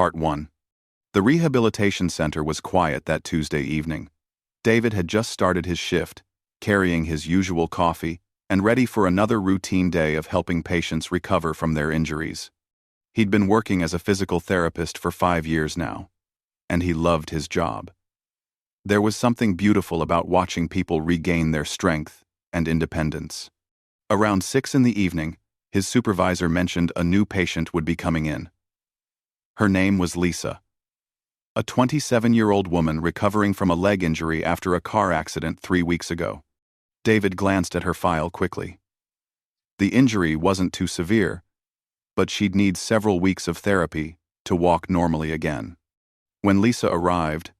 Part 1. The rehabilitation center was quiet that Tuesday evening. David had just started his shift, carrying his usual coffee, and ready for another routine day of helping patients recover from their injuries. He'd been working as a physical therapist for 5 years now, and he loved his job. There was something beautiful about watching people regain their strength and independence. Around 6 in the evening, his supervisor mentioned a new patient would be coming in. Her name was Lisa, a 27-year-old woman recovering from a leg injury after a car accident 3 weeks ago. David glanced at her file quickly. The injury wasn't too severe, but she'd need several weeks of therapy to walk normally again. When Lisa arrived,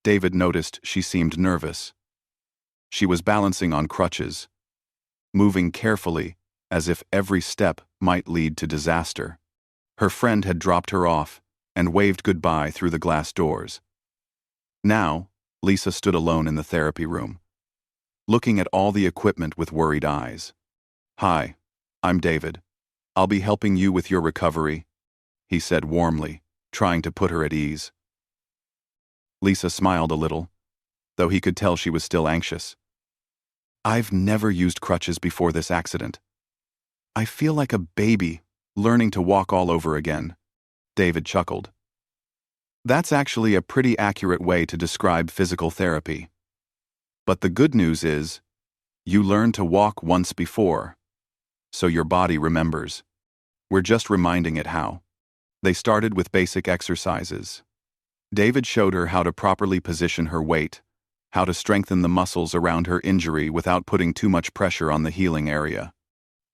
David noticed she seemed nervous. She was balancing on crutches, moving carefully as if every step might lead to disaster. Her friend had dropped her off and waved goodbye through the glass doors. Now, Lisa stood alone in the therapy room, looking at all the equipment with worried eyes. "Hi, I'm David. I'll be helping you with your recovery," he said warmly, trying to put her at ease. Lisa smiled a little, though he could tell she was still anxious. "I've never used crutches before this accident. I feel like a baby learning to walk all over again," David chuckled. "That's actually a pretty accurate way to describe physical therapy. But the good news is, you learned to walk once before, so your body remembers. We're just reminding it how." They started with basic exercises. David showed her how to properly position her weight, how to strengthen the muscles around her injury without putting too much pressure on the healing area.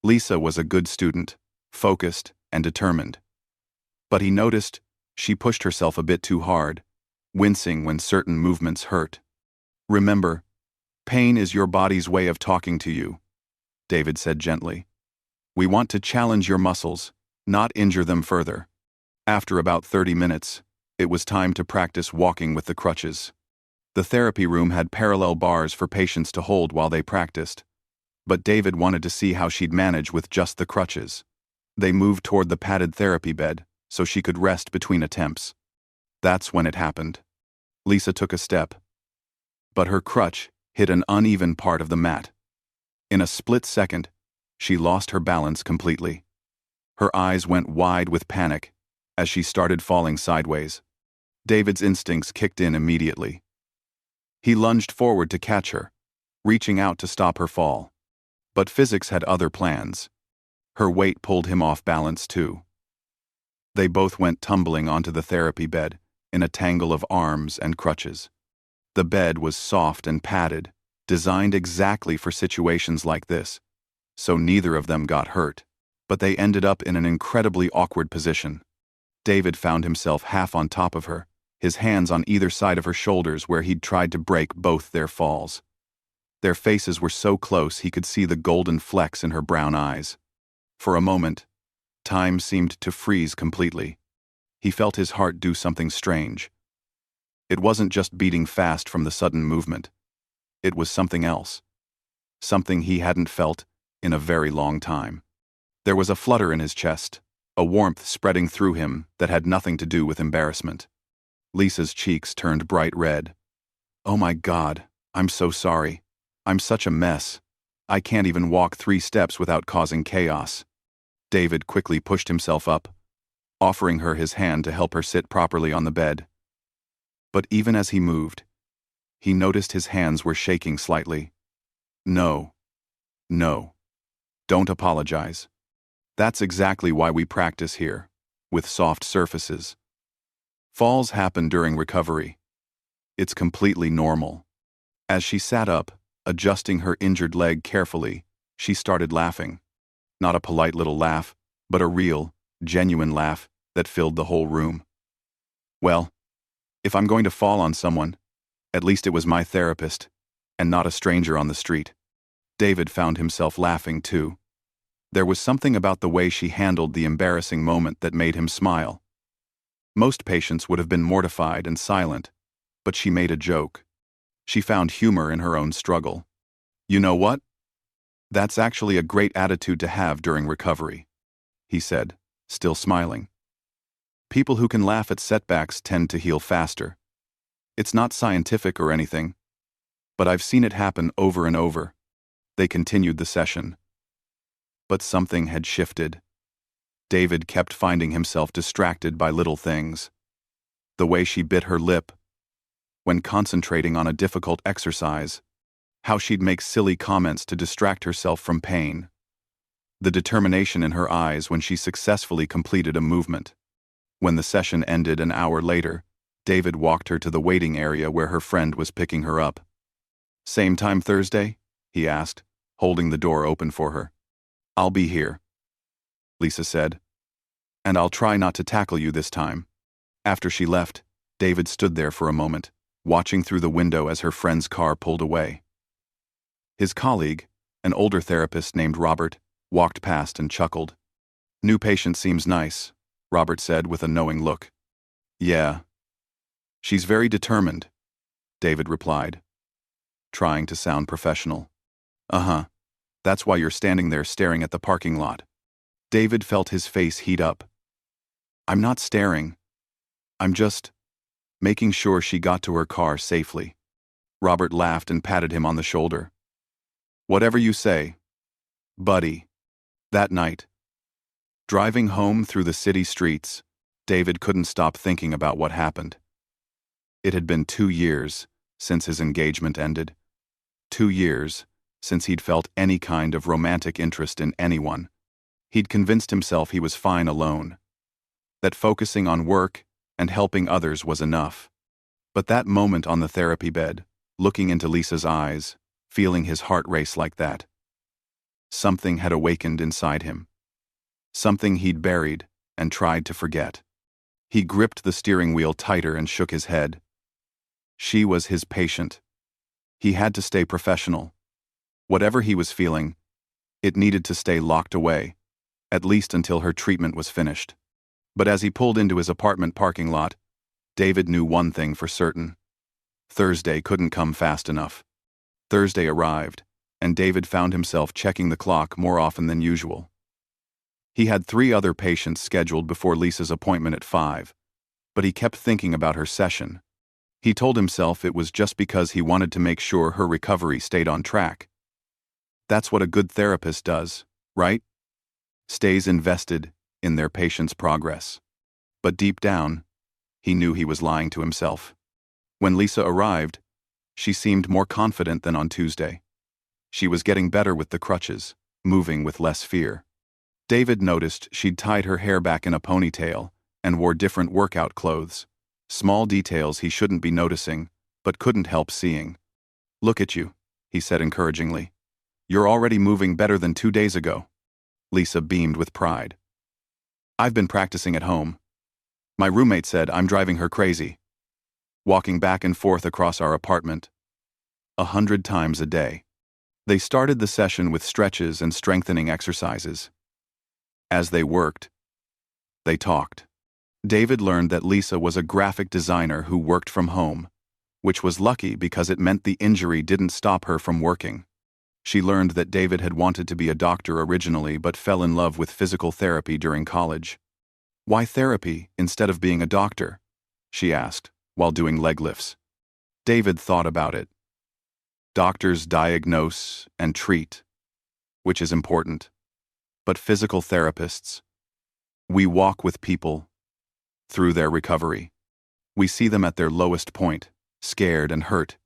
Lisa was a good student, focused and determined. But he noticed she pushed herself a bit too hard, wincing when certain movements hurt. "Remember, pain is your body's way of talking to you," David said gently. "We want to challenge your muscles, not injure them further." After about 30 minutes, it was time to practice walking with the crutches. The therapy room had parallel bars for patients to hold while they practiced, but David wanted to see how she'd manage with just the crutches. They moved toward the padded therapy bed so she could rest between attempts. That's when it happened. Lisa took a step, but her crutch hit an uneven part of the mat. In a split second, she lost her balance completely. Her eyes went wide with panic as she started falling sideways. David's instincts kicked in immediately. He lunged forward to catch her, reaching out to stop her fall. But physics had other plans. Her weight pulled him off balance too. They both went tumbling onto the therapy bed in a tangle of arms and crutches. The bed was soft and padded, designed exactly for situations like this, so neither of them got hurt, but they ended up in an incredibly awkward position. David found himself half on top of her, his hands on either side of her shoulders where he'd tried to break both their falls. Their faces were so close he could see the golden flecks in her brown eyes. For a moment, time seemed to freeze completely. He felt his heart do something strange. It wasn't just beating fast from the sudden movement. It was something else. Something he hadn't felt in a very long time. There was a flutter in his chest, a warmth spreading through him that had nothing to do with embarrassment. Lisa's cheeks turned bright red. "Oh my God, I'm so sorry. I'm such a mess. I can't even walk 3 steps without causing chaos." David quickly pushed himself up, offering her his hand to help her sit properly on the bed. But even as he moved, he noticed his hands were shaking slightly. No. Don't apologize. That's exactly why we practice here, with soft surfaces. Falls happen during recovery. It's completely normal." As she sat up, adjusting her injured leg carefully, she started laughing. Not a polite little laugh, but a real, genuine laugh that filled the whole room. "Well, if I'm going to fall on someone, at least it was my therapist, and not a stranger on the street." David found himself laughing too. There was something about the way she handled the embarrassing moment that made him smile. Most patients would have been mortified and silent, but she made a joke. She found humor in her own struggle. "You know what? That's actually a great attitude to have during recovery," he said, still smiling. People who can laugh at setbacks tend to heal faster. It's not scientific or anything, but I've seen it happen over and over. They continued the session. But something had shifted. David kept finding himself distracted by little things. The way she bit her lip when concentrating on a difficult exercise, how she'd make silly comments to distract herself from pain, the determination in her eyes when she successfully completed a movement. When the session ended an hour later, David walked her to the waiting area where her friend was picking her up. "Same time Thursday?" he asked, holding the door open for her. "I'll be here," Lisa said. "And I'll try not to tackle you this time." After she left, David stood there for a moment, watching through the window as her friend's car pulled away. His colleague, an older therapist named Robert, walked past and chuckled. "New patient seems nice," Robert said with a knowing look. "Yeah. She's very determined," David replied, trying to sound professional. "Uh-huh. That's why you're standing there staring at the parking lot." David felt his face heat up. "I'm not staring. I'm just making sure she got to her car safely." Robert laughed and patted him on the shoulder. "Whatever you say, buddy." That night, driving home through the city streets, David couldn't stop thinking about what happened. It had been 2 years since his engagement ended. 2 years since he'd felt any kind of romantic interest in anyone. He'd convinced himself he was fine alone, that focusing on work and helping others was enough. But that moment on the therapy bed, looking into Lisa's eyes, feeling his heart race like that, something had awakened inside him. Something he'd buried and tried to forget. He gripped the steering wheel tighter and shook his head. She was his patient. He had to stay professional. Whatever he was feeling, it needed to stay locked away, at least until her treatment was finished. But as he pulled into his apartment parking lot, David knew one thing for certain. Thursday couldn't come fast enough. Thursday arrived, and David found himself checking the clock more often than usual. He had 3 other patients scheduled before Lisa's appointment at 5, but he kept thinking about her session. He told himself it was just because he wanted to make sure her recovery stayed on track. That's what a good therapist does, right? Stays invested in their patient's progress. But deep down, he knew he was lying to himself. When Lisa arrived, she seemed more confident than on Tuesday. She was getting better with the crutches, moving with less fear. David noticed she'd tied her hair back in a ponytail and wore different workout clothes. Small details he shouldn't be noticing, but couldn't help seeing. "Look at you," he said encouragingly. "You're already moving better than 2 days ago." Lisa beamed with pride. "I've been practicing at home. My roommate said I'm driving her crazy. Walking back and forth across our apartment 100 times a day." They started the session with stretches and strengthening exercises. As they worked, they talked. David learned that Lisa was a graphic designer who worked from home, which was lucky because it meant the injury didn't stop her from working. She learned that David had wanted to be a doctor originally but fell in love with physical therapy during college. "Why therapy instead of being a doctor?" she asked, while doing leg lifts. David thought about it. Doctors diagnose and treat, which is important. But physical therapists, we walk with people through their recovery. We see them at their lowest point, scared and hurt,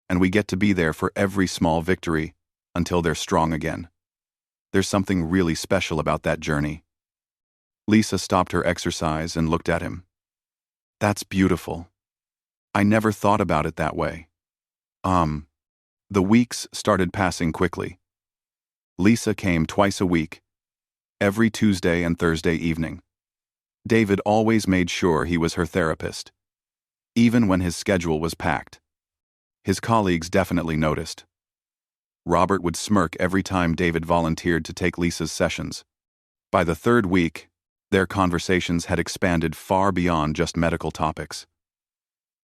and we get to be there for every small victory until they're strong again. There's something really special about that journey. Lisa stopped her exercise and looked at him. "That's beautiful. I never thought about it that way." The weeks started passing quickly. Lisa came twice a week, every Tuesday and Thursday evening. David always made sure he was her therapist, even when his schedule was packed. His colleagues definitely noticed. Robert would smirk every time David volunteered to take Lisa's sessions. By the 3rd week, their conversations had expanded far beyond just medical topics.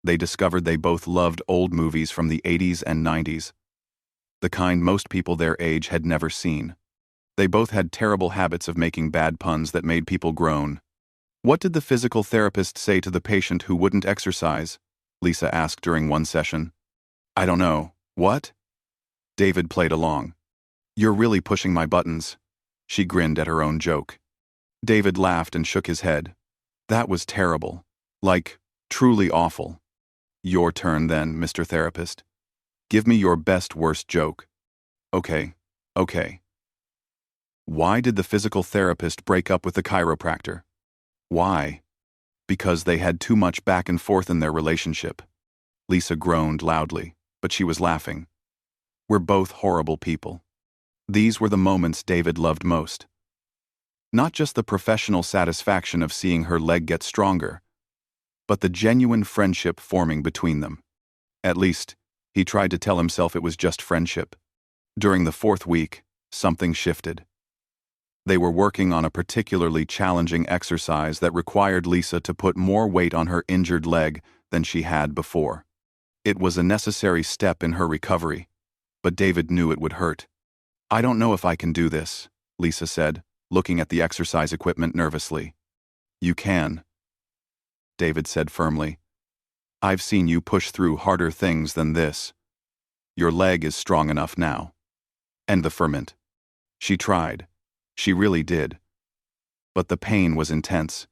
They discovered they both loved old movies from the 80s and 90s, the kind most people their age had never seen. They both had terrible habits of making bad puns that made people groan. What did the physical therapist say to the patient who wouldn't exercise? Lisa asked during one session. I don't know. What? David played along. You're really pushing my buttons. She grinned at her own joke. David laughed and shook his head. That was terrible. Like, truly awful. Your turn then, Mr. Therapist. Give me your best worst joke. Okay. Why did the physical therapist break up with the chiropractor? Why? Because they had too much back and forth in their relationship. Lisa groaned loudly, but she was laughing. We're both horrible people. These were the moments David loved most. Not just the professional satisfaction of seeing her leg get stronger, but the genuine friendship forming between them. At least, he tried to tell himself it was just friendship. During the 4th week, something shifted. They were working on a particularly challenging exercise that required Lisa to put more weight on her injured leg than she had before. It was a necessary step in her recovery, but David knew it would hurt. I don't know if I can do this, Lisa said, looking at the exercise equipment nervously. You can, David said firmly. I've seen you push through harder things than this. Your leg is strong enough now. And the ferment. She tried. She really did. But the pain was intense.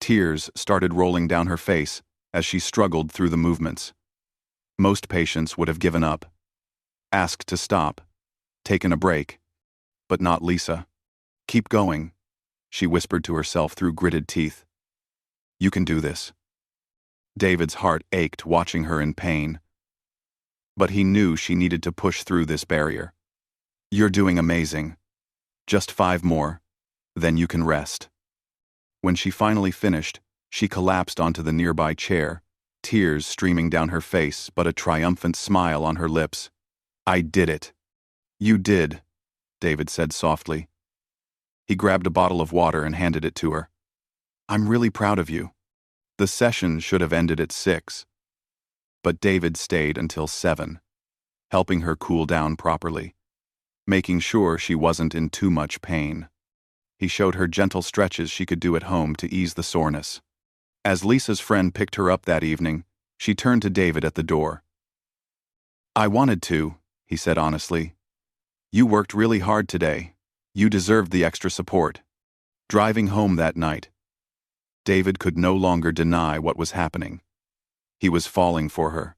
Tears started rolling down her face as she struggled through the movements. Most patients would have given up, asked to stop, taken a break. But not Lisa. Keep going, she whispered to herself through gritted teeth. You can do this. David's heart ached watching her in pain. But he knew she needed to push through this barrier. You're doing amazing. Just 5 more, then you can rest. When she finally finished, she collapsed onto the nearby chair, tears streaming down her face but a triumphant smile on her lips. I did it. You did, David said softly. He grabbed a bottle of water and handed it to her. I'm really proud of you. The session should have ended at 6. But David stayed until 7, helping her cool down properly, making sure she wasn't in too much pain. He showed her gentle stretches she could do at home to ease the soreness. As Lisa's friend picked her up that evening, she turned to David at the door. I wanted to, he said honestly. You worked really hard today. You deserved the extra support. Driving home that night, David could no longer deny what was happening. He was falling for her.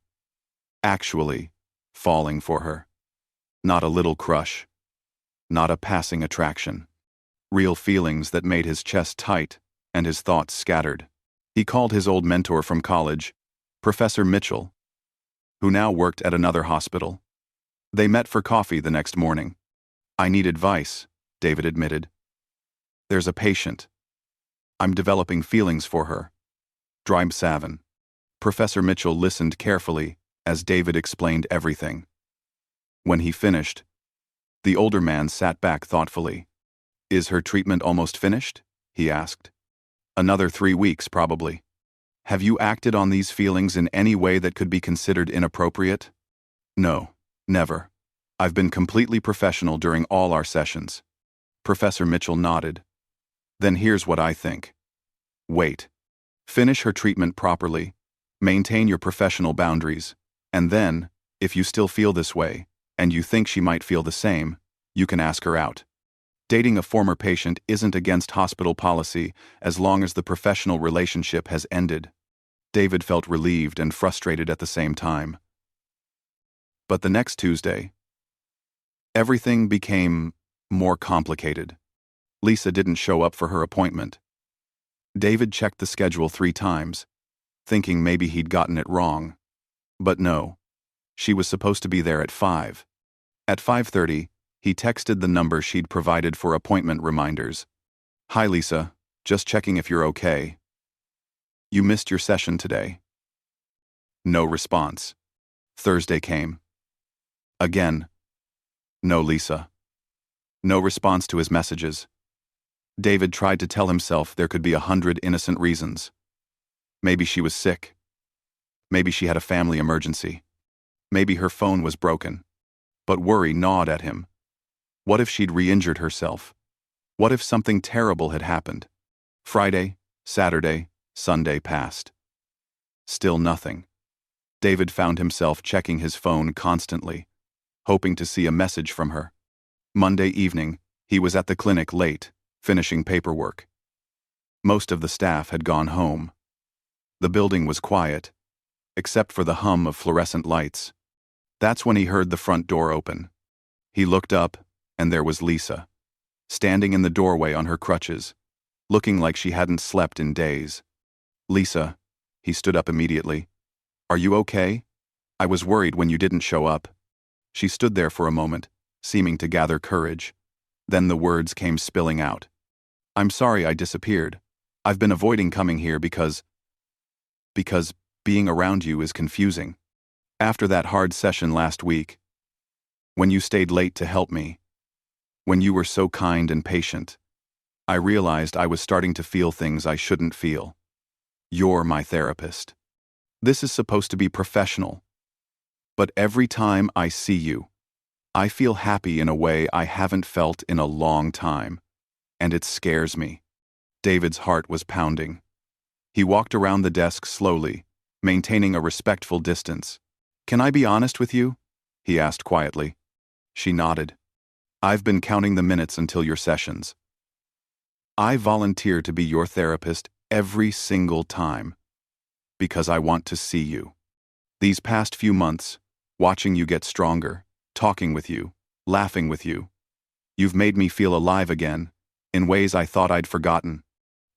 Actually, falling for her. Not a little crush. Not a passing attraction. Real feelings that made his chest tight and his thoughts scattered. He called his old mentor from college, Professor Mitchell, who now worked at another hospital. They met for coffee the next morning. I need advice, David admitted. There's a patient. I'm developing feelings for her. Dryme Savin. Professor Mitchell listened carefully as David explained everything. When he finished, the older man sat back thoughtfully. Is her treatment almost finished? He asked. Another 3 weeks, probably. Have you acted on these feelings in any way that could be considered inappropriate? No, never. I've been completely professional during all our sessions. Professor Mitchell nodded. Then here's what I think. Wait. Finish her treatment properly. Maintain your professional boundaries. And then, if you still feel this way, and you think she might feel the same, you can ask her out. Dating a former patient isn't against hospital policy as long as the professional relationship has ended. David felt relieved and frustrated at the same time. But the next Tuesday, everything became more complicated. Lisa didn't show up for her appointment. David checked the schedule 3 times, thinking maybe he'd gotten it wrong. But no, she was supposed to be there at 5. At 5:30, he texted the number she'd provided for appointment reminders. Hi Lisa, just checking if you're okay. You missed your session today. No response. Thursday came. Again. No Lisa. No response to his messages. David tried to tell himself there could be 100 innocent reasons. Maybe she was sick. Maybe she had a family emergency. Maybe her phone was broken. But worry gnawed at him. What if she'd re-injured herself? What if something terrible had happened? Friday, Saturday, Sunday passed. Still nothing. David found himself checking his phone constantly, hoping to see a message from her. Monday evening, he was at the clinic late, finishing paperwork. Most of the staff had gone home. The building was quiet, except for the hum of fluorescent lights. That's when he heard the front door open. He looked up, and there was Lisa, standing in the doorway on her crutches, looking like she hadn't slept in days. "Lisa," he stood up immediately. "Are you okay? I was worried when you didn't show up." She stood there for a moment, seeming to gather courage. Then the words came spilling out. "I'm sorry I disappeared. I've been avoiding coming here because being around you is confusing. After that hard session last week, when you stayed late to help me, when you were so kind and patient, I realized I was starting to feel things I shouldn't feel. You're my therapist. This is supposed to be professional. But every time I see you, I feel happy in a way I haven't felt in a long time, and it scares me." David's heart was pounding. He walked around the desk slowly, maintaining a respectful distance. "Can I be honest with you?" he asked quietly. She nodded. "I've been counting the minutes until your sessions. I volunteer to be your therapist every single time, because I want to see you. These past few months, watching you get stronger, talking with you, laughing with you, you've made me feel alive again, in ways I thought I'd forgotten.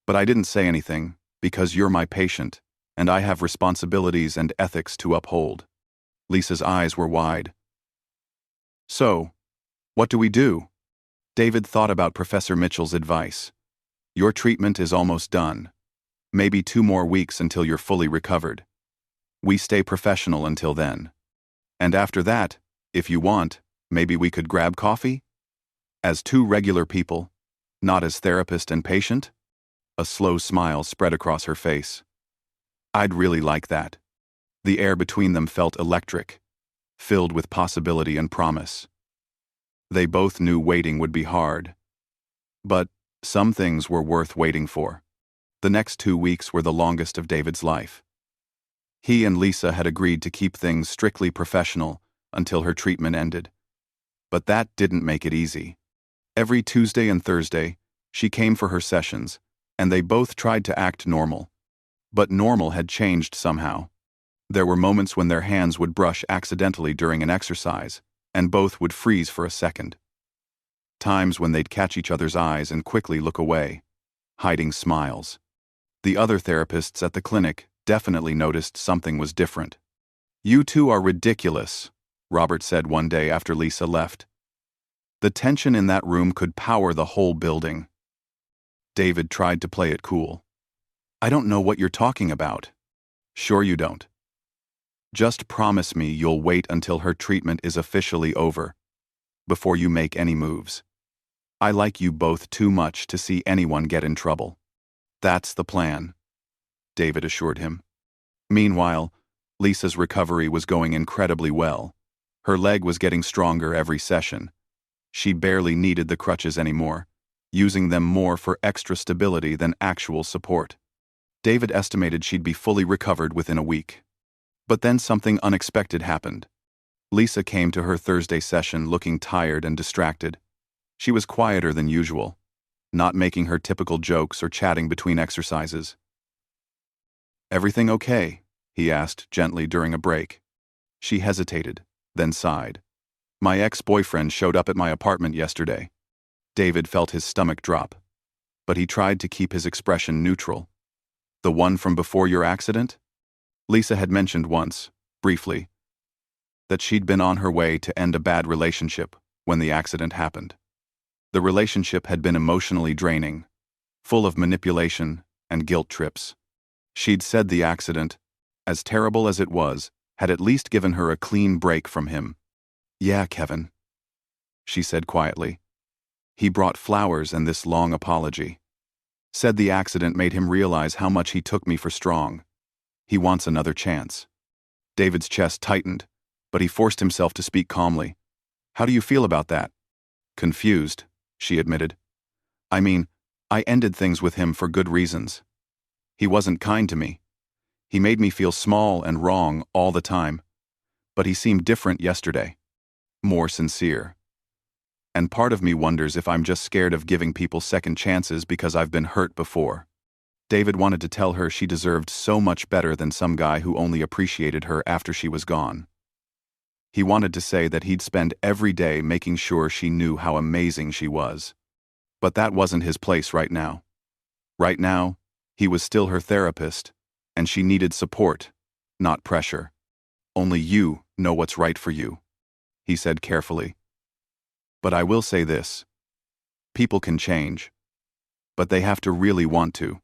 But I didn't say anything, because you're my patient, and I have responsibilities and ethics to uphold." Lisa's eyes were wide. "So, what do we do?" David thought about Professor Mitchell's advice. "Your treatment is almost done. Maybe 2 more weeks until you're fully recovered. We stay professional until then. And after that, if you want, maybe we could grab coffee? As 2 regular people, not as therapist and patient?" A slow smile spread across her face. "I'd really like that." The air between them felt electric, filled with possibility and promise. They both knew waiting would be hard. But some things were worth waiting for. The next 2 weeks were the longest of David's life. He and Lisa had agreed to keep things strictly professional until her treatment ended. But that didn't make it easy. Every Tuesday and Thursday, she came for her sessions, and they both tried to act normal. But normal had changed somehow. There were moments when their hands would brush accidentally during an exercise, and both would freeze for a second. Times when they'd catch each other's eyes and quickly look away, hiding smiles. The other therapists at the clinic definitely noticed something was different. "You two are ridiculous," Robert said one day after Lisa left. "The tension in that room could power the whole building." David tried to play it cool. "I don't know what you're talking about." "Sure you don't. Just promise me you'll wait until her treatment is officially over, before you make any moves. I like you both too much to see anyone get in trouble." "That's the plan," David assured him. Meanwhile, Lisa's recovery was going incredibly well. Her leg was getting stronger every session. She barely needed the crutches anymore, using them more for extra stability than actual support. David estimated she'd be fully recovered within a week. But then something unexpected happened. Lisa came to her Thursday session looking tired and distracted. She was quieter than usual, not making her typical jokes or chatting between exercises. "Everything okay?" he asked gently during a break. She hesitated, then sighed. "My ex-boyfriend showed up at my apartment yesterday." David felt his stomach drop, but he tried to keep his expression neutral. "The one from before your accident?" Lisa had mentioned once, briefly, that she'd been on her way to end a bad relationship when the accident happened. The relationship had been emotionally draining, full of manipulation and guilt trips. She'd said the accident, as terrible as it was, had at least given her a clean break from him. "Yeah, Kevin," she said quietly. "He brought flowers and this long apology. Said the accident made him realize how much he took me for strong. He wants another chance." David's chest tightened, but he forced himself to speak calmly. "How do you feel about that?" "Confused," she admitted. "I mean, I ended things with him for good reasons. He wasn't kind to me. He made me feel small and wrong all the time. But he seemed different yesterday. More sincere. And part of me wonders if I'm just scared of giving people second chances because I've been hurt before. David wanted to tell her she deserved so much better than some guy who only appreciated her after she was gone. He wanted to say that he'd spend every day making sure she knew how amazing she was. But that wasn't his place right now. Right now, he was still her therapist, and she needed support, not pressure. Only you know what's right for you, he said carefully. But I will say this. People can change. But they have to really want to.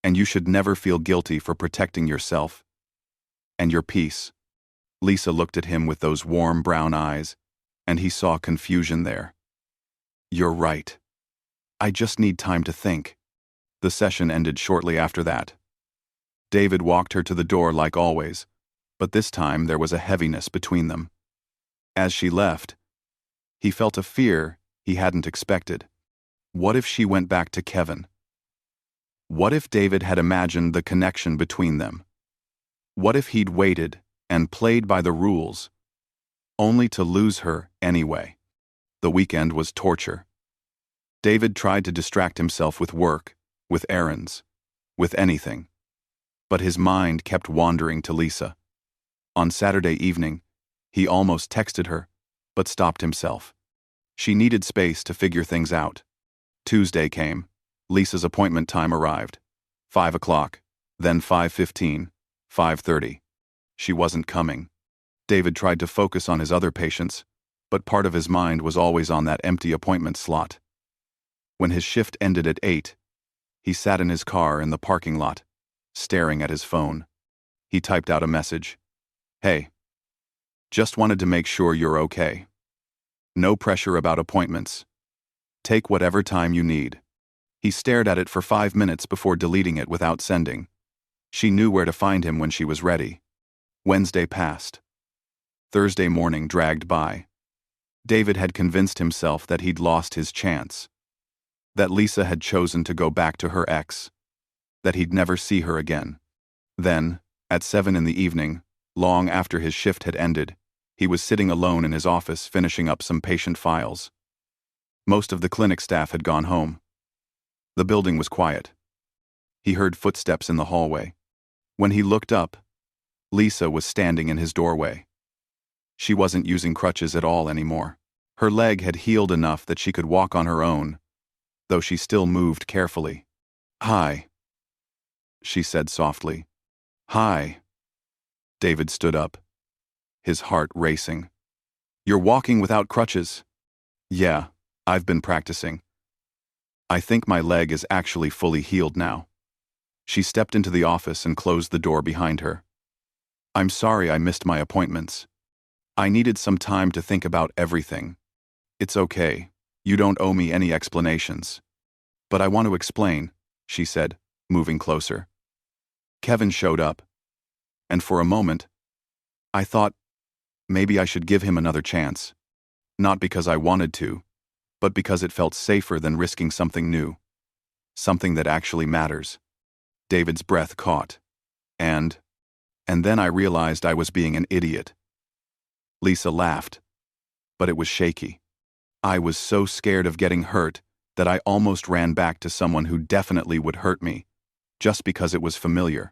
And you should never feel guilty for protecting yourself. And your peace. Lisa looked at him with those warm brown eyes, and he saw confusion there. You're right. I just need time to think. The session ended shortly after that. David walked her to the door like always, but this time there was a heaviness between them. As she left, he felt a fear he hadn't expected. What if she went back to Kevin? What if David had imagined the connection between them? What if he'd waited and played by the rules, only to lose her anyway? The weekend was torture. David tried to distract himself with work, with errands, with anything. But his mind kept wandering to Lisa. On Saturday evening, he almost texted her, but stopped himself. She needed space to figure things out. Tuesday came. Lisa's appointment time arrived. 5 o'clock, then 5:15, 5:30. She wasn't coming. David tried to focus on his other patients, but part of his mind was always on that empty appointment slot. When his shift ended at 8, he sat in his car in the parking lot, staring at his phone. He typed out a message. Hey. Just wanted to make sure you're okay. No pressure about appointments. Take whatever time you need. He stared at it for 5 minutes before deleting it without sending. She knew where to find him when she was ready. Wednesday passed. Thursday morning dragged by. David had convinced himself that he'd lost his chance. That Lisa had chosen to go back to her ex. That he'd never see her again. Then, at 7 in the evening, long after his shift had ended, he was sitting alone in his office finishing up some patient files. Most of the clinic staff had gone home. The building was quiet. He heard footsteps in the hallway. When he looked up, Lisa was standing in his doorway. She wasn't using crutches at all anymore. Her leg had healed enough that she could walk on her own, though she still moved carefully. Hi, she said softly. Hi. David stood up, his heart racing. You're walking without crutches? Yeah, I've been practicing. I think my leg is actually fully healed now. She stepped into the office and closed the door behind her. I'm sorry I missed my appointments. I needed some time to think about everything. It's okay. You don't owe me any explanations. But I want to explain, she said, moving closer. Kevin showed up. And for a moment, I thought maybe I should give him another chance. Not because I wanted to, but because it felt safer than risking something new. Something that actually matters. David's breath caught. And then I realized I was being an idiot. Lisa laughed, but it was shaky. I was so scared of getting hurt that I almost ran back to someone who definitely would hurt me, just because it was familiar.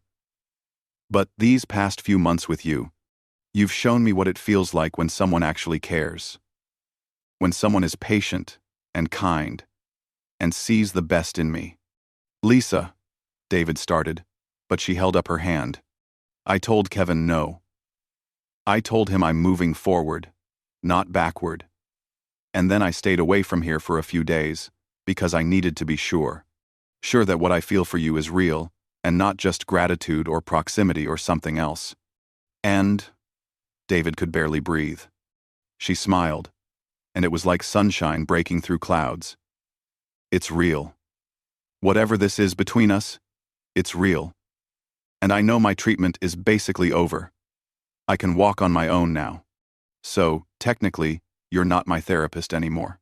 But these past few months with you, you've shown me what it feels like when someone actually cares. When someone is patient and kind and sees the best in me. Lisa, David started, but she held up her hand. I told Kevin no. I told him I'm moving forward, not backward. And then I stayed away from here for a few days because I needed to be sure. Sure that what I feel for you is real and not just gratitude or proximity or something else. And David could barely breathe. She smiled, and it was like sunshine breaking through clouds. It's real. Whatever this is between us, it's real. And I know my treatment is basically over. I can walk on my own now. So, technically, you're not my therapist anymore.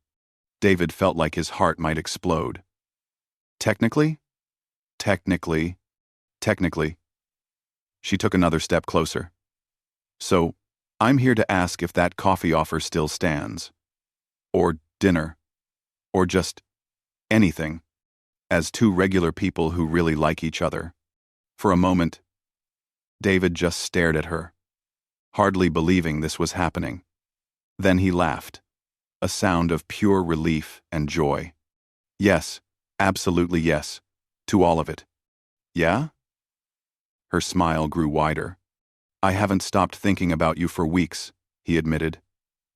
David felt like his heart might explode. Technically? Technically, Technically. She took another step closer. So, I'm here to ask if that coffee offer still stands. Or dinner. Or just anything. As two regular people who really like each other. For a moment, David just stared at her, hardly believing this was happening. Then he laughed, a sound of pure relief and joy. Yes, absolutely yes, to all of it. Yeah? Her smile grew wider. I haven't stopped thinking about you for weeks, he admitted.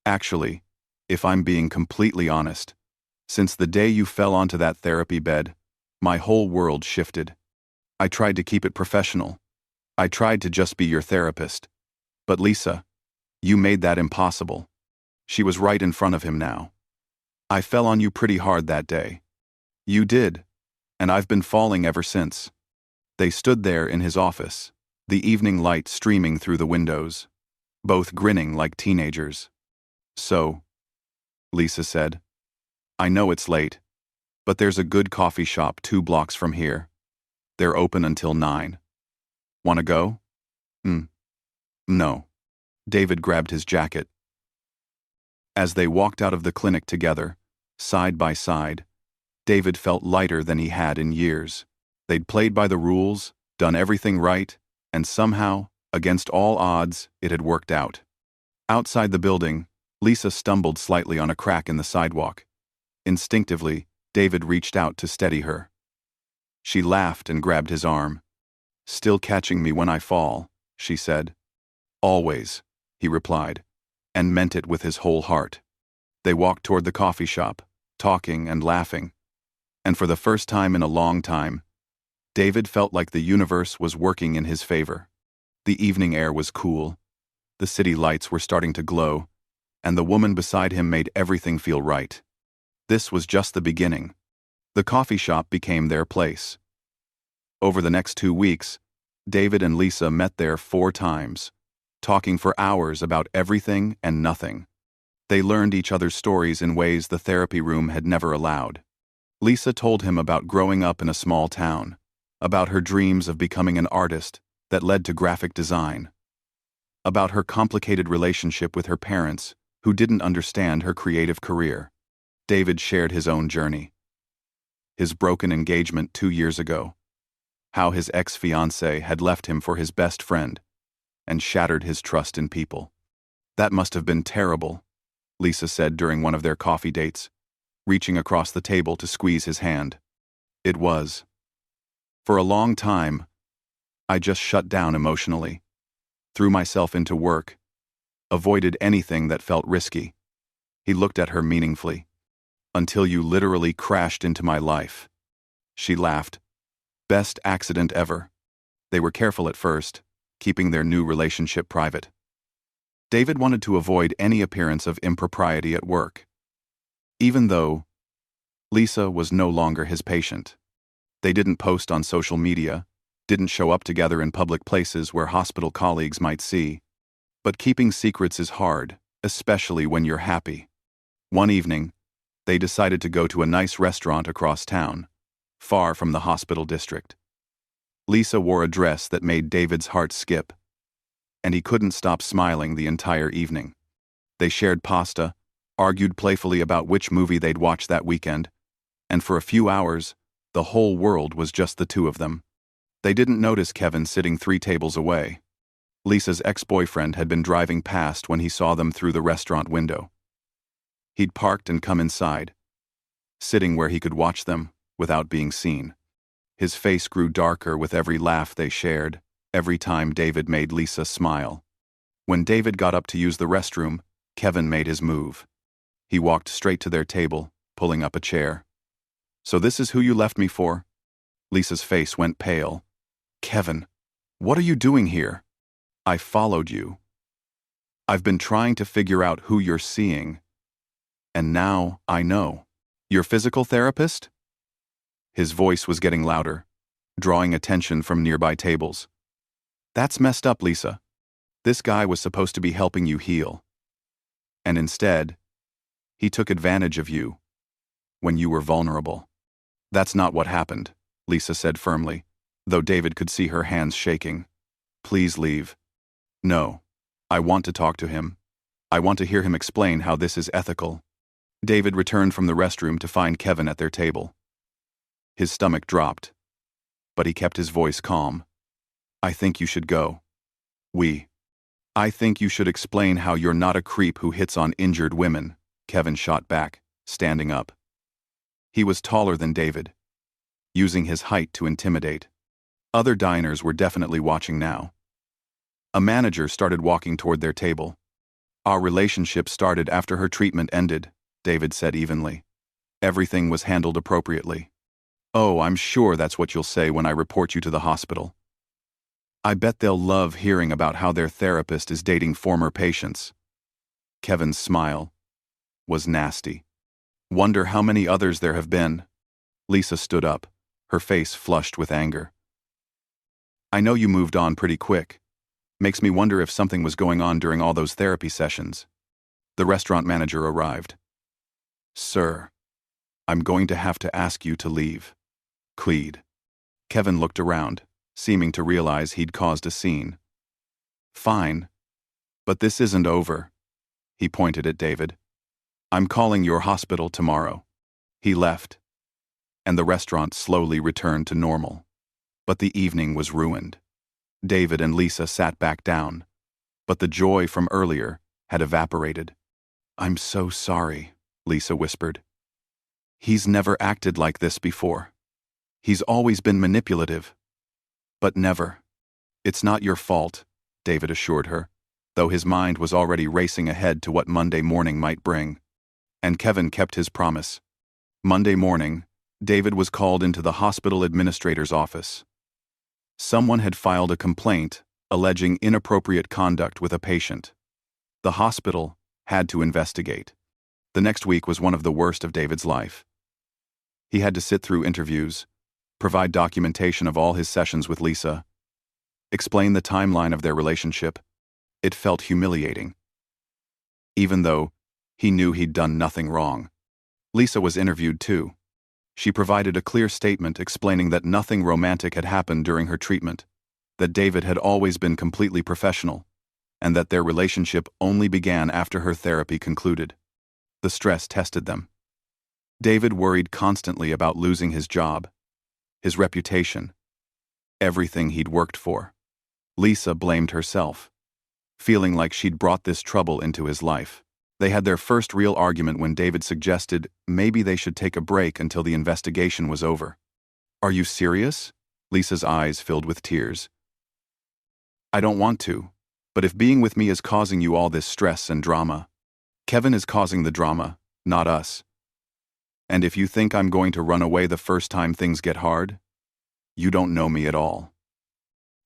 Actually, if I'm being completely honest, since the day you fell onto that therapy bed, my whole world shifted. I tried to keep it professional. I tried to just be your therapist. But Lisa, you made that impossible. She was right in front of him now. I fell on you pretty hard that day. You did, and I've been falling ever since. They stood there in his office, the evening light streaming through the windows, both grinning like teenagers. So, Lisa said, I know it's late, but there's a good coffee shop 2 blocks from here. They're open until 9. Wanna go? No. David grabbed his jacket. As they walked out of the clinic together, side by side, David felt lighter than he had in years. They'd played by the rules, done everything right, and somehow, against all odds, it had worked out. Outside the building, Lisa stumbled slightly on a crack in the sidewalk. Instinctively, David reached out to steady her. She laughed and grabbed his arm. Still catching me when I fall, she said. Always, he replied, and meant it with his whole heart. They walked toward the coffee shop, talking and laughing. And for the first time in a long time, David felt like the universe was working in his favor. The evening air was cool, the city lights were starting to glow, and the woman beside him made everything feel right. This was just the beginning. The coffee shop became their place. Over the next 2 weeks, David and Lisa met there 4 times, talking for hours about everything and nothing. They learned each other's stories in ways the therapy room had never allowed. Lisa told him about growing up in a small town, about her dreams of becoming an artist that led to graphic design, about her complicated relationship with her parents who didn't understand her creative career. David shared his own journey. His broken engagement 2 years ago, how his ex-fiancée had left him for his best friend and shattered his trust in people. That must have been terrible, Lisa said during one of their coffee dates, reaching across the table to squeeze his hand. It was. For a long time, I just shut down emotionally, threw myself into work, avoided anything that felt risky. He looked at her meaningfully. Until you literally crashed into my life. She laughed. Best accident ever. They were careful at first, keeping their new relationship private. David wanted to avoid any appearance of impropriety at work. Even though Lisa was no longer his patient. They didn't post on social media, didn't show up together in public places where hospital colleagues might see. But keeping secrets is hard, especially when you're happy. One evening, they decided to go to a nice restaurant across town, far from the hospital district. Lisa wore a dress that made David's heart skip, and he couldn't stop smiling the entire evening. They shared pasta, argued playfully about which movie they'd watch that weekend, and for a few hours, the whole world was just the two of them. They didn't notice Kevin sitting 3 tables away. Lisa's ex-boyfriend had been driving past when he saw them through the restaurant window. He'd parked and come inside, sitting where he could watch them without being seen. His face grew darker with every laugh they shared, every time David made Lisa smile. When David got up to use the restroom, Kevin made his move. He walked straight to their table, pulling up a chair. So this is who you left me for? Lisa's face went pale. Kevin, what are you doing here? I followed you. I've been trying to figure out who you're seeing. And now I know. Your physical therapist? His voice was getting louder, drawing attention from nearby tables. That's messed up, Lisa. This guy was supposed to be helping you heal. And instead, he took advantage of you when you were vulnerable. That's not what happened, Lisa said firmly. though David could see her hands shaking. "Please leave." "No. I want to talk to him. I want to hear him explain how this is ethical." David returned from the restroom to find Kevin at their table. His stomach dropped, but he kept his voice calm. "I think you should go. I think you should explain how you're not a creep who hits on injured women," Kevin shot back, standing up. He was taller than David, using his height to intimidate. Other diners were definitely watching now. A manager started walking toward their table. "Our relationship started after her treatment ended," David said evenly. "Everything was handled appropriately." "Oh, I'm sure that's what you'll say when I report you to the hospital. I bet they'll love hearing about how their therapist is dating former patients." Kevin's smile was nasty. "Wonder how many others there have been." Lisa stood up, her face flushed with anger. "I know you moved on pretty quick. Makes me wonder if something was going on during all those therapy sessions." The restaurant manager arrived. "Sir, I'm going to have to ask you to leave." Cleed. Kevin looked around, seeming to realize he'd caused a scene. "Fine. But this isn't over." He pointed at David. "I'm calling your hospital tomorrow." He left, and the restaurant slowly returned to normal. But the evening was ruined. David and Lisa sat back down, but the joy from earlier had evaporated. "I'm so sorry," Lisa whispered. "He's never acted like this before. He's always been manipulative. But never." "It's not your fault," David assured her, though his mind was already racing ahead to what Monday morning might bring. And Kevin kept his promise. Monday morning, David was called into the hospital administrator's office. Someone had filed a complaint alleging inappropriate conduct with a patient. The hospital had to investigate. The next week was one of the worst of David's life. He had to sit through interviews, provide documentation of all his sessions with Lisa, explain the timeline of their relationship. It felt humiliating, even though he knew he'd done nothing wrong. Lisa was interviewed too. She provided a clear statement explaining that nothing romantic had happened during her treatment, that David had always been completely professional, and that their relationship only began after her therapy concluded. The stress tested them. David worried constantly about losing his job, his reputation, everything he'd worked for. Lisa blamed herself, feeling like she'd brought this trouble into his life. They had their first real argument when David suggested maybe they should take a break until the investigation was over. "Are you serious?" Lisa's eyes filled with tears. "I don't want to, but if being with me is causing you all this stress and drama, Kevin is causing the drama, not us. And if you think I'm going to run away the first time things get hard, you don't know me at all."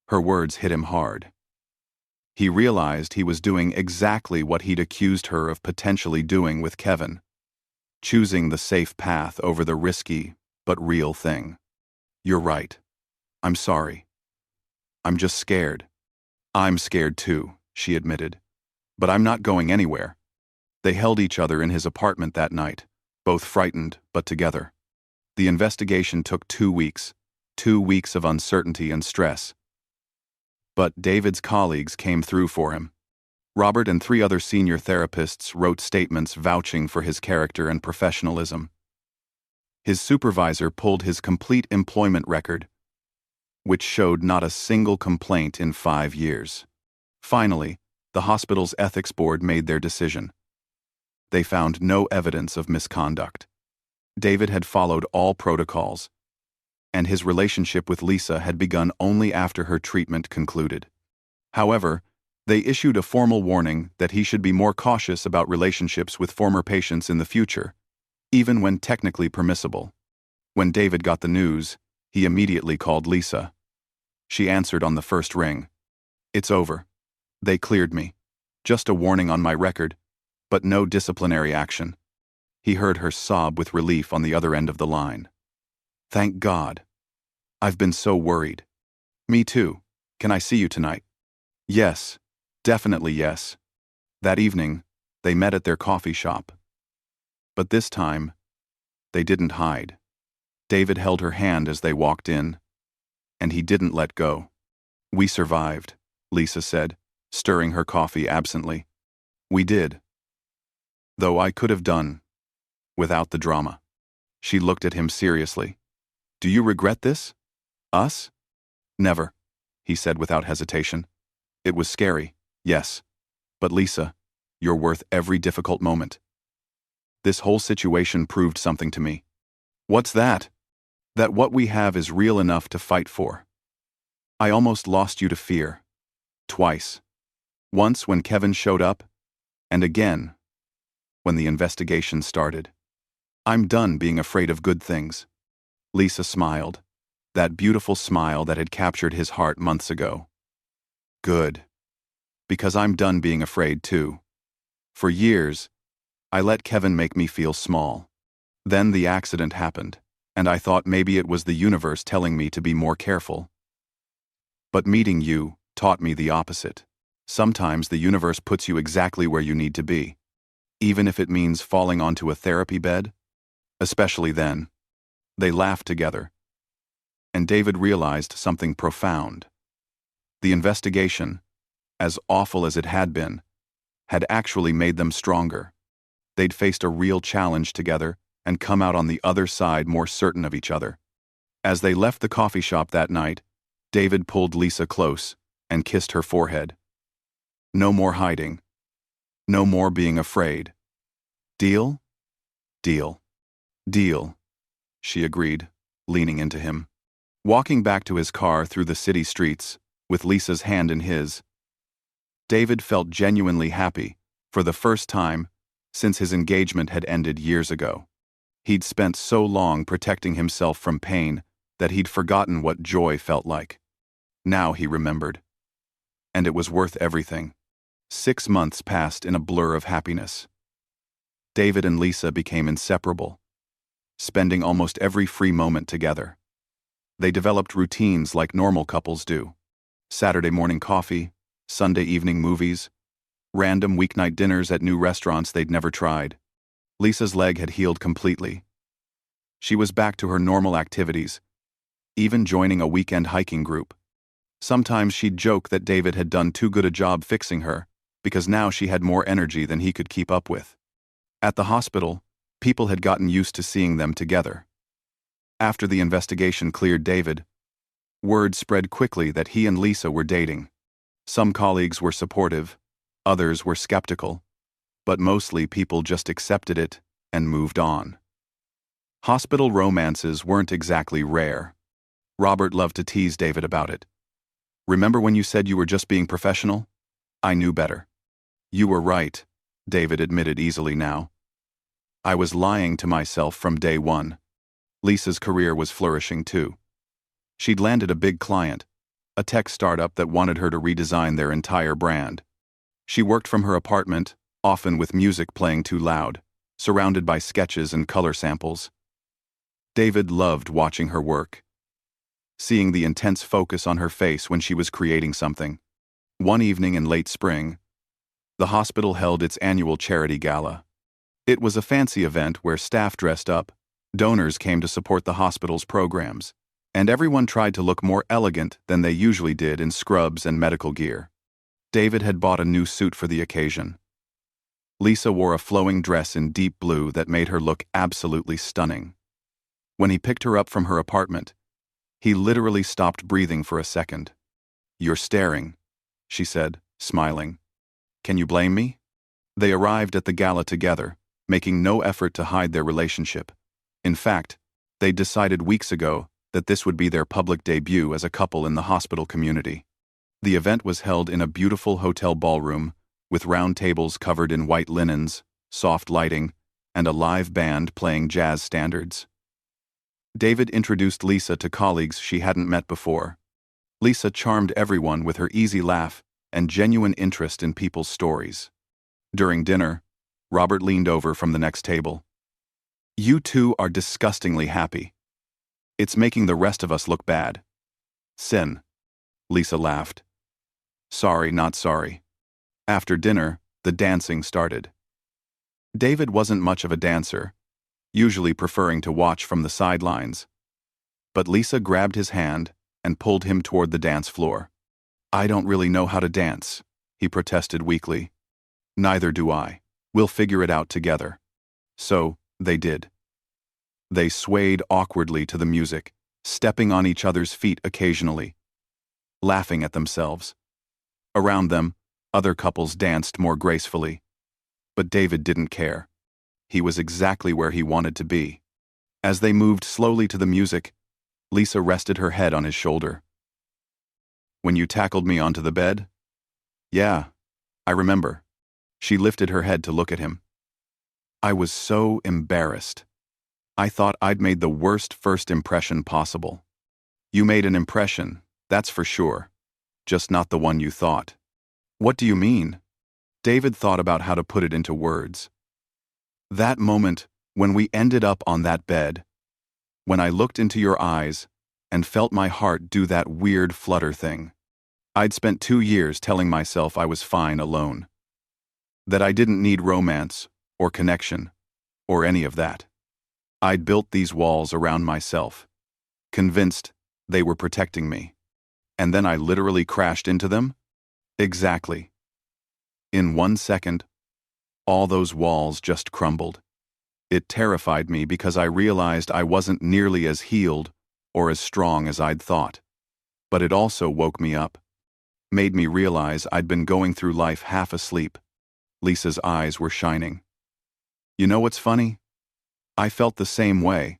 Her words hit him hard. He realized he was doing exactly what he'd accused her of potentially doing with Kevin, choosing the safe path over the risky but real thing. "You're right. I'm sorry. I'm just scared." "I'm scared too," she admitted. "But I'm not going anywhere." They held each other in his apartment that night, both frightened but together. The investigation took 2 weeks, 2 weeks of uncertainty and stress. But David's colleagues came through for him. Robert and 3 other senior therapists wrote statements vouching for his character and professionalism. His supervisor pulled his complete employment record, which showed not a single complaint in 5 years. Finally, the hospital's ethics board made their decision. They found no evidence of misconduct. David had followed all protocols, and his relationship with Lisa had begun only after her treatment concluded. However, they issued a formal warning that he should be more cautious about relationships with former patients in the future, even when technically permissible. When David got the news, he immediately called Lisa. She answered on the first ring. "It's over. They cleared me. Just a warning on my record, but no disciplinary action." He heard her sob with relief on the other end of the line. "Thank God. I've been so worried." "Me too. Can I see you tonight?" "Yes. Definitely yes." That evening, they met at their coffee shop. But this time, they didn't hide. David held her hand as they walked in. and he didn't let go. "We survived," Lisa said, stirring her coffee absently. "We did. Though I could have done without the drama." She looked at him seriously. "Do you regret this? Us?" "Never," he said without hesitation. "It was scary, yes. But Lisa, you're worth every difficult moment. This whole situation proved something to me." "What's that?" "That what we have is real enough to fight for. I almost lost you to fear. Twice. Once when Kevin showed up, and again when the investigation started. I'm done being afraid of good things." Lisa smiled, that beautiful smile that had captured his heart months ago. "Good. Because I'm done being afraid too. For years, I let Kevin make me feel small. Then the accident happened, and I thought maybe it was the universe telling me to be more careful. But meeting you taught me the opposite. Sometimes the universe puts you exactly where you need to be, even if it means falling onto a therapy bed. Especially then." They laughed together, and David realized something profound. The investigation, as awful as it had actually made them stronger. They'd faced a real challenge together and come out on the other side more certain of each other. As they left the coffee shop that night, David pulled Lisa close and kissed her forehead. "No more hiding. No more being afraid. Deal?" "Deal. Deal," she agreed, leaning into him. Walking back to his car through the city streets, with Lisa's hand in his, David felt genuinely happy, for the first time since his engagement had ended years ago. He'd spent so long protecting himself from pain that he'd forgotten what joy felt like. Now he remembered. And it was worth everything. 6 months passed in a blur of happiness. David and Lisa became inseparable, spending almost every free moment together. They developed routines like normal couples do. Saturday morning coffee, Sunday evening movies, random weeknight dinners at new restaurants they'd never tried. Lisa's leg had healed completely. She was back to her normal activities, even joining a weekend hiking group. Sometimes she'd joke that David had done too good a job fixing her, because now she had more energy than he could keep up with. At the hospital, people had gotten used to seeing them together. After the investigation cleared David, word spread quickly that he and Lisa were dating. Some colleagues were supportive, others were skeptical, but mostly people just accepted it and moved on. Hospital romances weren't exactly rare. Robert loved to tease David about it. "Remember when you said you were just being professional? I knew better." "You were right," David admitted easily now. "I was lying to myself from day one." Lisa's career was flourishing too. She'd landed a big client, a tech startup that wanted her to redesign their entire brand. She worked from her apartment, often with music playing too loud, surrounded by sketches and color samples. David loved watching her work, seeing the intense focus on her face when she was creating something. One evening in late spring, the hospital held its annual charity gala. It was a fancy event where staff dressed up, donors came to support the hospital's programs, and everyone tried to look more elegant than they usually did in scrubs and medical gear. David had bought a new suit for the occasion. Lisa wore a flowing dress in deep blue that made her look absolutely stunning. When he picked her up from her apartment, he literally stopped breathing for a second. "You're staring," she said, smiling. "Can you blame me?" They arrived at the gala together, making no effort to hide their relationship. In fact, they decided weeks ago that this would be their public debut as a couple in the hospital community. The event was held in a beautiful hotel ballroom, with round tables covered in white linens, soft lighting, and a live band playing jazz standards. David introduced Lisa to colleagues she hadn't met before. Lisa charmed everyone with her easy laugh and genuine interest in people's stories. During dinner, Robert leaned over from the next table. "You two are disgustingly happy. It's making the rest of us look bad." "Sin." Lisa laughed. "Sorry, not sorry." After dinner, the dancing started. David wasn't much of a dancer, usually preferring to watch from the sidelines. But Lisa grabbed his hand and pulled him toward the dance floor. "I don't really know how to dance," he protested weakly. "Neither do I. We'll figure it out together." So, they did. They swayed awkwardly to the music, stepping on each other's feet occasionally, laughing at themselves. Around them, other couples danced more gracefully. But David didn't care. He was exactly where he wanted to be. As they moved slowly to the music, Lisa rested her head on his shoulder. "When you tackled me onto the bed?" "Yeah, I remember." She lifted her head to look at him. "I was so embarrassed. I thought I'd made the worst first impression possible." "You made an impression, that's for sure. Just not the one you thought." "What do you mean?" David thought about how to put it into words. "That moment, when we ended up on that bed, when I looked into your eyes and felt my heart do that weird flutter thing. I'd spent 2 years telling myself I was fine alone. That I didn't need romance, or connection, or any of that. I'd built these walls around myself, convinced they were protecting me. And then I literally crashed into them?" "Exactly. In 1 second, all those walls just crumbled. It terrified me because I realized I wasn't nearly as healed or as strong as I'd thought. But it also woke me up, made me realize I'd been going through life half asleep." Lisa's eyes were shining. "You know what's funny? I felt the same way.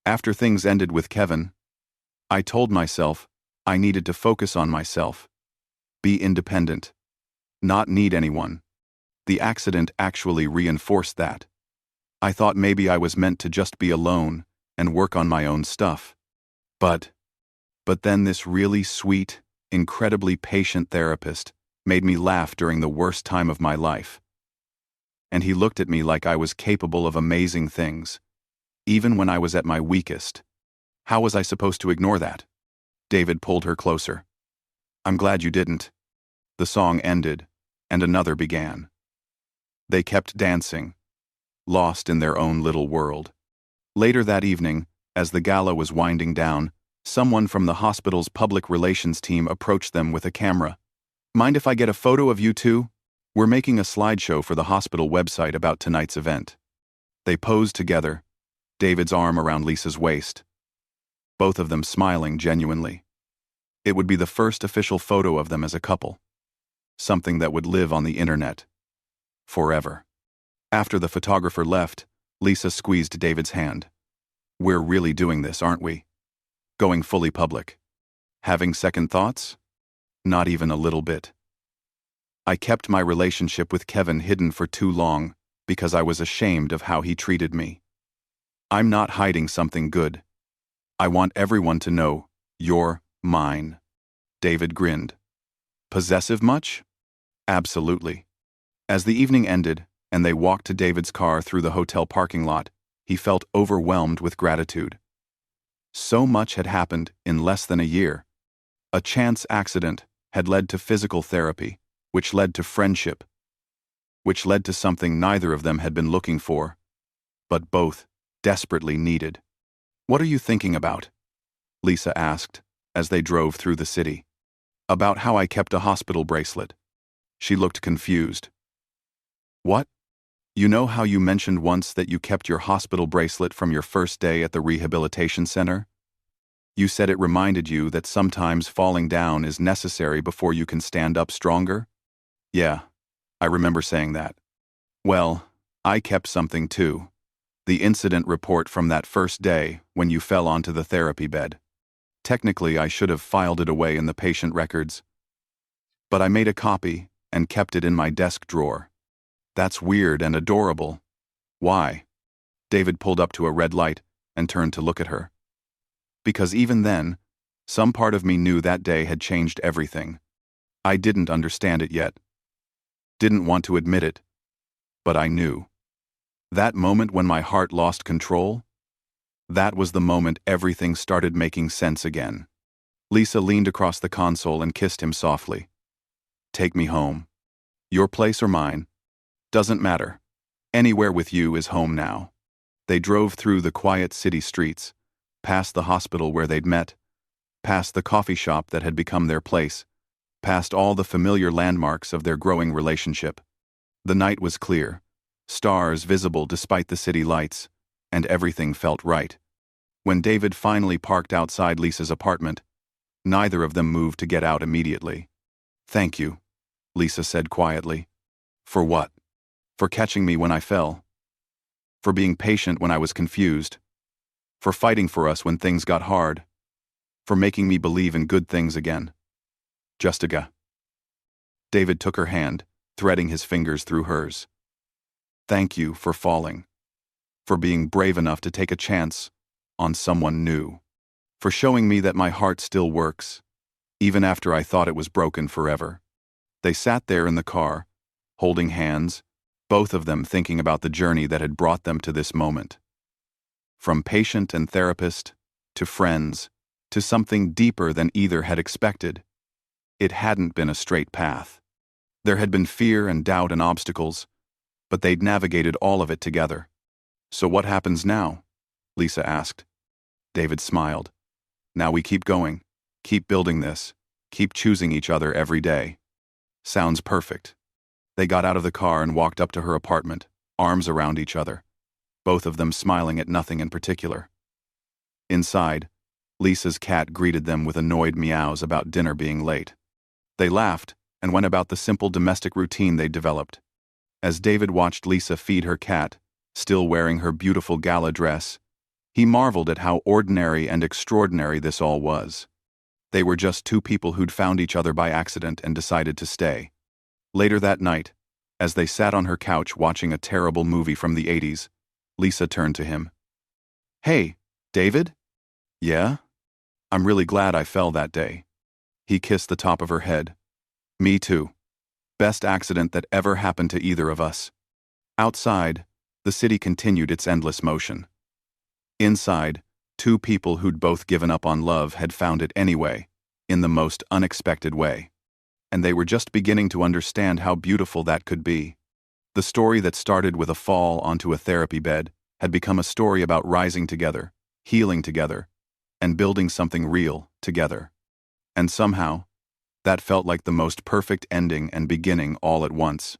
After things ended with Kevin, I told myself I needed to focus on myself, be independent, not need anyone. The accident actually reinforced that. I thought maybe I was meant to just be alone and work on my own stuff. But then this really sweet, incredibly patient therapist made me laugh during the worst time of my life. And he looked at me like I was capable of amazing things, even when I was at my weakest. How was I supposed to ignore that?" David pulled her closer. "I'm glad you didn't." The song ended, and another began. They kept dancing, lost in their own little world. Later that evening, as the gala was winding down, someone from the hospital's public relations team approached them with a camera. "Mind if I get a photo of you two? We're making a slideshow for the hospital website about tonight's event." They posed together, David's arm around Lisa's waist, both of them smiling genuinely. It would be the first official photo of them as a couple, something that would live on the internet forever. After the photographer left, Lisa squeezed David's hand. "We're really doing this, aren't we? Going fully public. Having second thoughts?" "Not even a little bit. I kept my relationship with Kevin hidden for too long because I was ashamed of how he treated me. I'm not hiding something good. I want everyone to know you're mine." David grinned. "Possessive much?" "Absolutely." As the evening ended, and they walked to David's car through the hotel parking lot, he felt overwhelmed with gratitude. So much had happened in less than a year. A chance accident had led to physical therapy, which led to friendship, which led to something neither of them had been looking for, but both desperately needed. "What are you thinking about?" Lisa asked, as they drove through the city. "About how I kept a hospital bracelet." She looked confused. "What? You know how you mentioned once that you kept your hospital bracelet from your first day at the rehabilitation center? You said it reminded you that sometimes falling down is necessary before you can stand up stronger?" "Yeah, I remember saying that." "Well, I kept something too. The incident report from that first day when you fell onto the therapy bed. Technically, I should have filed it away in the patient records, but I made a copy and kept it in my desk drawer. That's weird and adorable." "Why?" David pulled up to a red light and turned to look at her. "Because even then, some part of me knew that day had changed everything. I didn't understand it yet. Didn't want to admit it, but I knew. That moment when my heart lost control, that was the moment everything started making sense again." Lisa leaned across the console and kissed him softly. "Take me home. Your place or mine. Doesn't matter. Anywhere with you is home now." They drove through the quiet city streets, past the hospital where they'd met, past the coffee shop that had become their place, past all the familiar landmarks of their growing relationship. The night was clear, stars visible despite the city lights, and everything felt right. When David finally parked outside Lisa's apartment, neither of them moved to get out immediately. "Thank you," Lisa said quietly. "For what?" "For catching me when I fell. For being patient when I was confused. For fighting for us when things got hard. For making me believe in good things again. Justiga." David took her hand, threading his fingers through hers. "Thank you for falling. For being brave enough to take a chance on someone new. For showing me that my heart still works, even after I thought it was broken forever." They sat there in the car, holding hands, both of them thinking about the journey that had brought them to this moment. From patient and therapist, to friends, to something deeper than either had expected. It hadn't been a straight path. There had been fear and doubt and obstacles, but they'd navigated all of it together. "So what happens now?" Lisa asked. David smiled. "Now we keep going, keep building this, keep choosing each other every day." "Sounds perfect." They got out of the car and walked up to her apartment, arms around each other, both of them smiling at nothing in particular. Inside, Lisa's cat greeted them with annoyed meows about dinner being late. They laughed and went about the simple domestic routine they'd developed. As David watched Lisa feed her cat, still wearing her beautiful gala dress, he marveled at how ordinary and extraordinary this all was. They were just two people who'd found each other by accident and decided to stay. Later that night, as they sat on her couch watching a terrible movie from the 80s, Lisa turned to him. "Hey, David?" "Yeah? I'm really glad I fell that day." He kissed the top of her head. "Me too. Best accident that ever happened to either of us." Outside, the city continued its endless motion. Inside, two people who'd both given up on love had found it anyway, in the most unexpected way. And they were just beginning to understand how beautiful that could be. The story that started with a fall onto a therapy bed had become a story about rising together, healing together, and building something real together. And somehow, that felt like the most perfect ending and beginning all at once.